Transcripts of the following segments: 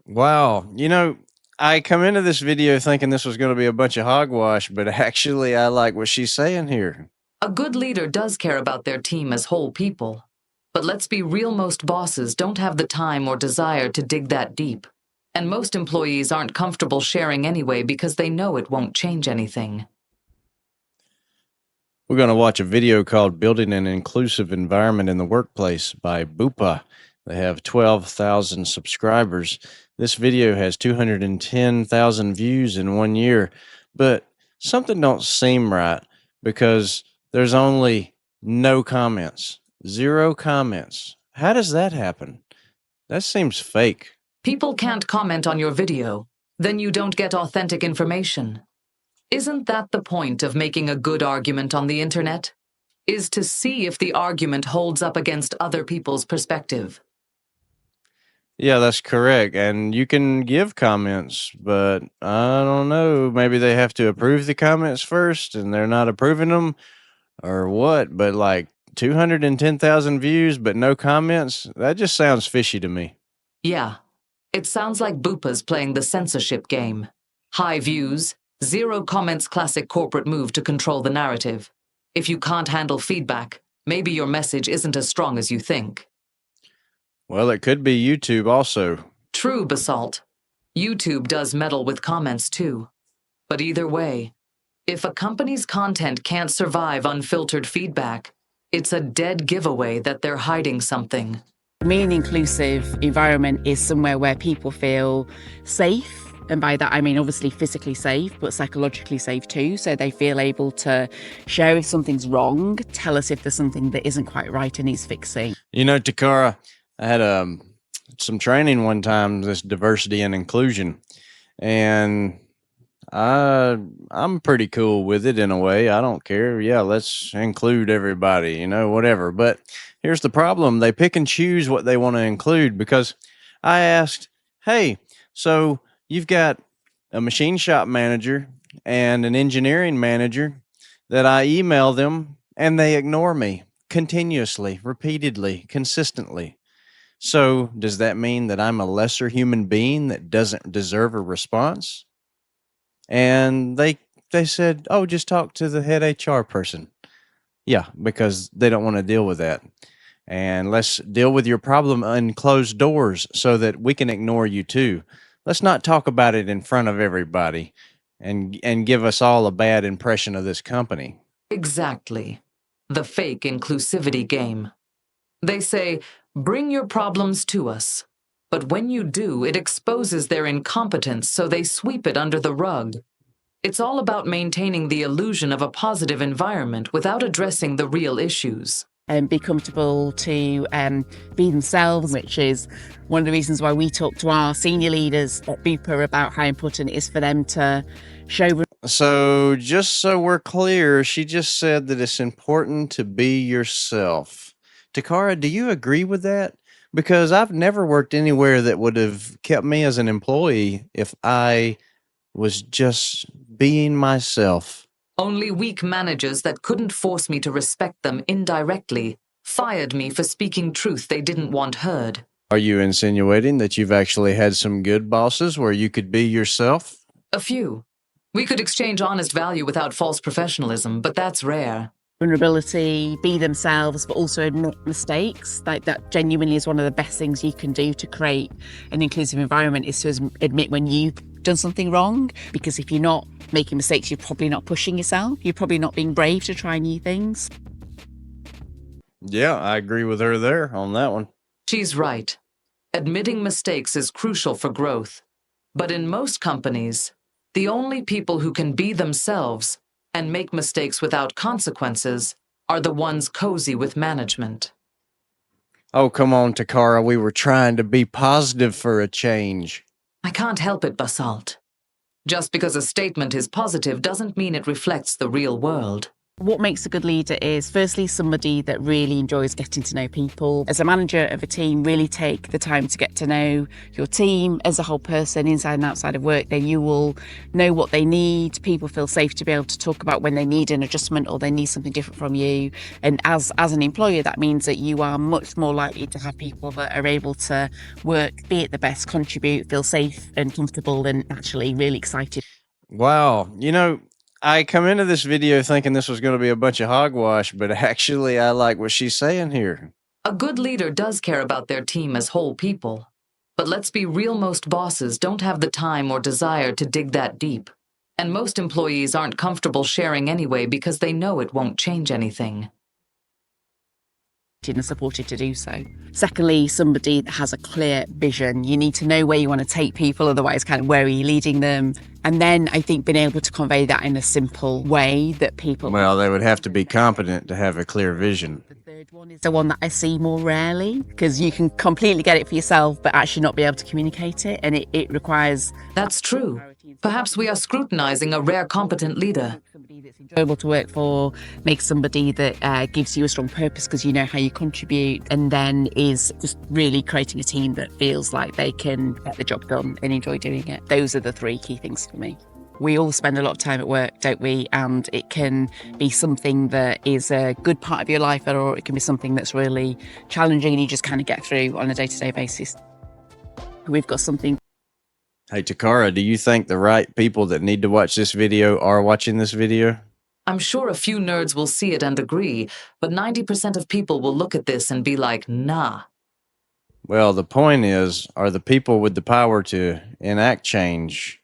Wow. I come into this video thinking this was going to be a bunch of hogwash, but actually, I like what she's saying here. A good leader does care about their team as whole people. But let's be real, most bosses don't have the time or desire to dig that deep. And most employees aren't comfortable sharing anyway because they know it won't change anything. We're going to watch a video called Building an Inclusive Environment in the Workplace by Bupa. They have 12,000 subscribers. This video has 210,000 views in 1 year, but something don't seem right because there's only no comments, 0 comments. How does that happen? That seems fake. People can't comment on your video. Then you don't get authentic information. Isn't that the point of making a good argument on the internet? Is to see if the argument holds up against other people's perspective. Yeah, that's correct. And you can give comments, but I don't know. Maybe they have to approve the comments first and they're not approving them or what. But like 210,000 views, but no comments, that just sounds fishy to me. Yeah, it sounds like Bupa's playing the censorship game. High views, 0 comments, classic corporate move to control the narrative. If you can't handle feedback, maybe your message isn't as strong as you think. Well, it could be YouTube also. True, Basalt. YouTube does meddle with comments too. But either way, if a company's content can't survive unfiltered feedback, it's a dead giveaway that they're hiding something. For me, an inclusive environment is somewhere where people feel safe. And by that, I mean obviously physically safe, but psychologically safe too. So they feel able to share if something's wrong, tell us if there's something that isn't quite right and needs fixing. Takara, I had some training one time, this diversity and inclusion, and I'm pretty cool with it in a way. I don't care. Yeah, let's include everybody, whatever. But here's the problem. They pick and choose what they want to include because I asked, hey, so you've got a machine shop manager and an engineering manager that I email them and they ignore me continuously, repeatedly, consistently. So does that mean that I'm a lesser human being that doesn't deserve a response? And they said, oh, just talk to the head HR person. Yeah, because they don't want to deal with that. And let's deal with your problem in closed doors so that we can ignore you too. Let's not talk about it in front of everybody and give us all a bad impression of this company. Exactly. The fake inclusivity game. They say, bring your problems to us. But when you do, it exposes their incompetence, so they sweep it under the rug. It's all about maintaining the illusion of a positive environment without addressing the real issues. And be comfortable to be themselves, which is one of the reasons why we talk to our senior leaders at Bupa about how important it is for them to show. So just so we're clear, she just said that it's important to be yourself. Takara, do you agree with that? Because I've never worked anywhere that would have kept me as an employee if I was just being myself. Only weak managers that couldn't force me to respect them indirectly fired me for speaking truth they didn't want heard. Are you insinuating that you've actually had some good bosses where you could be yourself? A few. We could exchange honest value without false professionalism, but that's rare. Vulnerability, be themselves, but also admit mistakes. Like that genuinely is one of the best things you can do to create an inclusive environment, is to admit when you've done something wrong. Because if you're not making mistakes, you're probably not pushing yourself. You're probably not being brave to try new things. Yeah, I agree with her there on that one. She's right. Admitting mistakes is crucial for growth. But in most companies, the only people who can be themselves and make mistakes without consequences are the ones cozy with management. Oh, come on, Takara. We were trying to be positive for a change. I can't help it, Basalt. Just because a statement is positive doesn't mean it reflects the real world. What makes a good leader is firstly somebody that really enjoys getting to know people. As a manager of a team, really take the time to get to know your team as a whole person, inside and outside of work. Then you will know what they need. People feel safe to be able to talk about when they need an adjustment or they need something different from you. And as an employer, that means that you are much more likely to have people that are able to work, be at the best, contribute, feel safe and comfortable and actually really excited. Wow. I come into this video thinking this was going to be a bunch of hogwash, but actually I like what she's saying here. A good leader does care about their team as whole people. But let's be real, most bosses don't have the time or desire to dig that deep. And most employees aren't comfortable sharing anyway because they know it won't change anything. And supported to do so. Secondly, somebody that has a clear vision. You need to know where you want to take people, otherwise kind of where are you leading them? And then I think being able to convey that in a simple way that people... Well, they would have to be competent to have a clear vision. The third one is the one that I see more rarely, because you can completely get it for yourself but actually not be able to communicate it, and it requires... That's true. Perhaps we are scrutinizing a rare competent leader. Somebody that's enjoyable to work for, make somebody that gives you a strong purpose because you know how you contribute, and then is just really creating a team that feels like they can get the job done and enjoy doing it. Those are the three key things for me. We all spend a lot of time at work, don't we? And it can be something that is a good part of your life, or it can be something that's really challenging and you just kind of get through on a day-to-day basis. We've got something. Hey, Takara, do you think the right people that need to watch this video are watching this video? I'm sure a few nerds will see it and agree, but 90% of people will look at this and be like, nah. Well, the point is, are the people with the power to enact change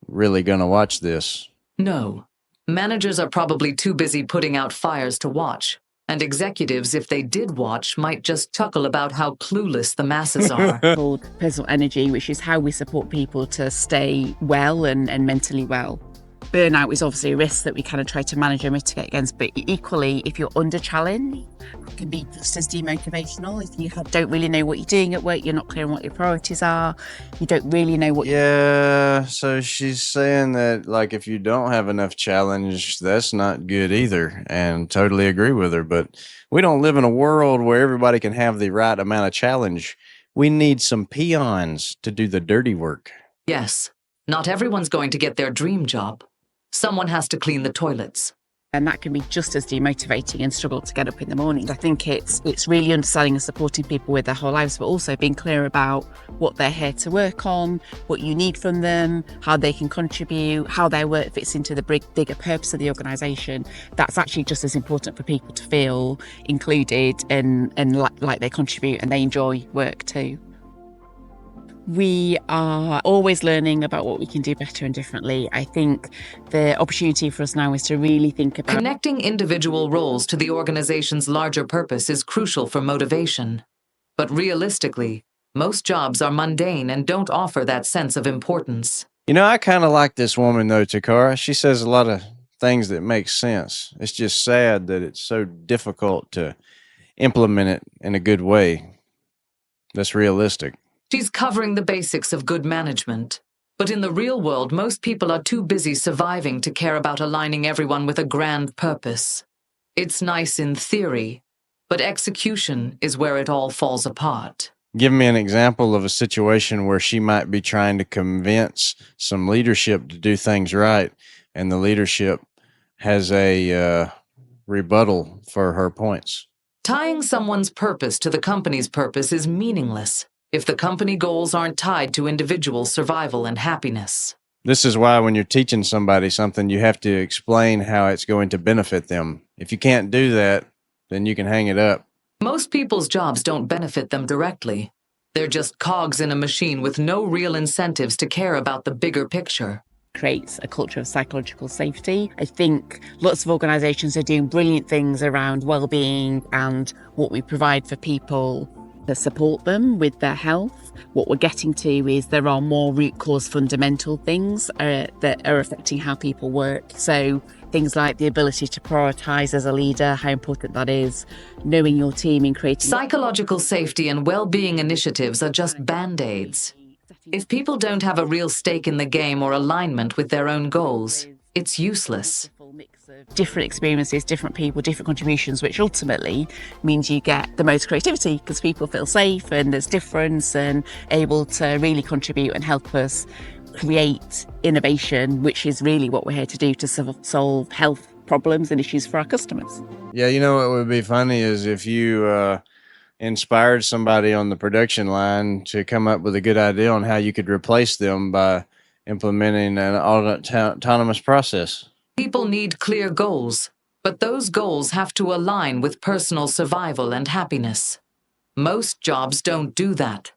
really going to watch this? No. Managers are probably too busy putting out fires to watch. And executives, if they did watch, might just chuckle about how clueless the masses are. Called personal energy, which is how we support people to stay well and mentally well. Burnout is obviously a risk that we kind of try to manage and mitigate against, but equally, if you're under challenge, it can be just as demotivational. If you don't really know what you're doing at work, you're not clear on what your priorities are, you don't really know what... Yeah, so she's saying that, like, if you don't have enough challenge, that's not good either, and totally agree with her, but we don't live in a world where everybody can have the right amount of challenge. We need some peons to do the dirty work. Yes, not everyone's going to get their dream job. Someone has to clean the toilets. And that can be just as demotivating and struggle to get up in the morning. I think it's really understanding and supporting people with their whole lives, but also being clear about what they're here to work on, what you need from them, how they can contribute, how their work fits into the bigger purpose of the organisation. That's actually just as important for people to feel included and like they contribute and they enjoy work too. We are always learning about what we can do better and differently. I think the opportunity for us now is to really think about... Connecting individual roles to the organization's larger purpose is crucial for motivation. But realistically, most jobs are mundane and don't offer that sense of importance. I kind of like this woman, though, Takara. She says a lot of things that make sense. It's just sad that it's so difficult to implement it in a good way that's realistic. She's covering the basics of good management. But in the real world, most people are too busy surviving to care about aligning everyone with a grand purpose. It's nice in theory, but execution is where it all falls apart. Give me an example of a situation where she might be trying to convince some leadership to do things right, and the leadership has a rebuttal for her points. Tying someone's purpose to the company's purpose is meaningless if the company goals aren't tied to individual survival and happiness. This is why when you're teaching somebody something, you have to explain how it's going to benefit them. If you can't do that, then you can hang it up. Most people's jobs don't benefit them directly. They're just cogs in a machine with no real incentives to care about the bigger picture. Creates a culture of psychological safety. I think lots of organisations are doing brilliant things around well-being and what we provide for people to support them with their health. What we're getting to is there are more root cause fundamental things that are affecting how people work. So things like the ability to prioritise as a leader, how important that is, knowing your team in creating... Psychological safety and well-being initiatives are just band-aids. If people don't have a real stake in the game or alignment with their own goals, it's useless. Different experiences, different people, different contributions, which ultimately means you get the most creativity because people feel safe and there's difference and able to really contribute and help us create innovation, which is really what we're here to do, to solve health problems and issues for our customers. Yeah, you know what would be funny is if you inspired somebody on the production line to come up with a good idea on how you could replace them by implementing an autonomous process. People need clear goals, but those goals have to align with personal survival and happiness. Most jobs don't do that.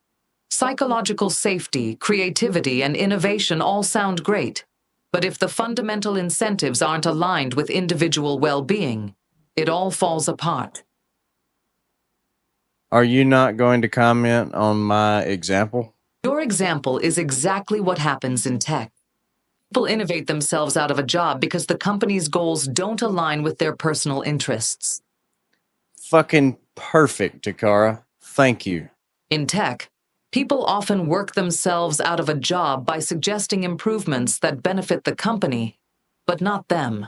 Psychological safety, creativity, and innovation all sound great, but if the fundamental incentives aren't aligned with individual well-being, it all falls apart. Are you not going to comment on my example? Your example is exactly what happens in tech. People innovate themselves out of a job because the company's goals don't align with their personal interests. Fucking perfect, Takara. Thank you. In tech, people often work themselves out of a job by suggesting improvements that benefit the company, but not them.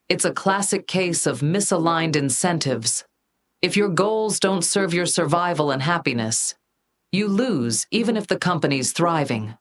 It's a classic case of misaligned incentives. If your goals don't serve your survival and happiness, you lose even if the company's thriving.